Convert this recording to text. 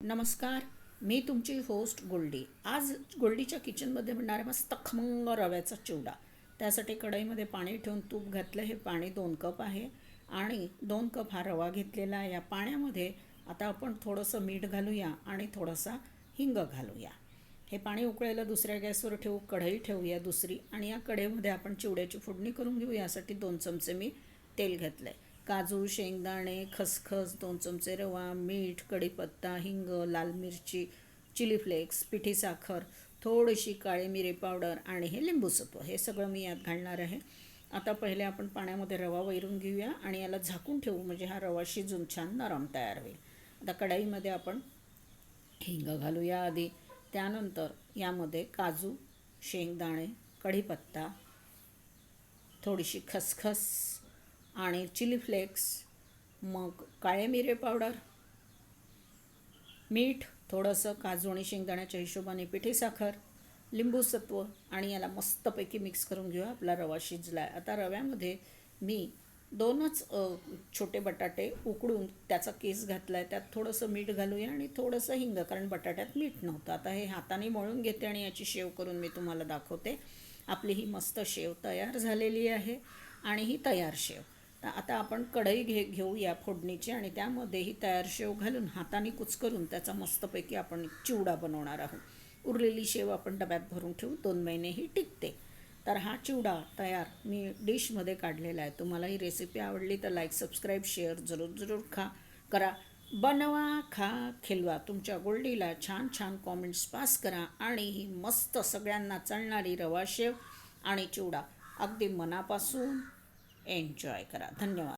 नमस्कार. मी तुमची होस्ट गोल्डी. आज गोल्डीच्या किचनमध्ये बनणारा मस्त खमंग रव्याचा चिवडा. त्यासाठी कढईमध्ये पाणी ठेवून तूप घातलं. हे पाणी 2 कप आहे आणि 2 कप हा रवा घेतलेला आहे. या पाण्यामध्ये आता आपण थोडंसं मीठ घालूया आणि थोडासा हिंग घालूया. हे पाणी उकळायला दुसऱ्या गॅसवर ठेवू. कढई ठेवूया दुसरी आणि या कढईमध्ये आपण चिवड्याची फोडणी करून घेऊ. यासाठी 2 चमचे मी तेल घातलं आहे. काजू, शेंगदाणे, खसखस, 2 चमचे रवा, मीठ, कढीपत्ता, हिंग, लाल मिरची, चिली फ्लेक्स, पिठी साखर, थोडीशी काळी मिरी पावडर आणि हे लिंबूसत्व, हे सगळं मी यात घालणार आहे. आता पहिले आपण पाण्यामध्ये रवा वैरून घेऊया आणि याला झाकून ठेवू, म्हणजे हा रवा शिजून छान नरम तयार होईल. आता कढईमध्ये आपण हिंग घालूया आधी. त्यानंतर यामध्ये काजू, शेंगदाणे, कढीपत्ता, थोडीशी खसखस आणि चिली फ्लेक्स, मग काळे मिरे पावडर, मीठ, थोडंसं काजू आणि शेंगदाण्याच्या हिशोबाने पिठी साखर, लिंबूसत्व आणि याला मस्तपैकी मिक्स करून घेऊया. आपला रवा शिजला आहे. आता रव्यामध्ये मी 2च छोटे बटाटे उकडून त्याचा केस घातला आहे. त्यात थोडंसं मीठ घालूया आणि थोडंसं हिंग, कारण बटाट्यात मीठ नव्हतं. आता हे हाताने मळून घेते आणि याची शेव करून मी तुम्हाला दाखवते. आपली ही मस्त शेव तयार झालेली आहे आणि ही तयार शेव. आता आपण कढई घेऊया फोडणीची आणि त्यामध्ये ही तयार शेव घालून हाताने कुचकरून त्याचा मस्तपैकी आपण चिवडा बनवणार आहोत. उरलेली शेव आपण डब्यात भरून ठेवू, 2 महिने ही टिकते. तर हा चिवडा तयार मी डिशमध्ये काढलेला आहे. तुम्हाला ही रेसिपी आवडली तर लाईक, सबस्क्राईब, शेअर जरूर करा. बनवा, खा, खिलवा. तुमच्या गोल्डीला छान छान कॉमेंट्स पास करा आणि ही मस्त सगळ्यांना चालणारी रवा शेव आणि चिवडा अगदी मनापासून एन्जॉय करा. धन्यवाद.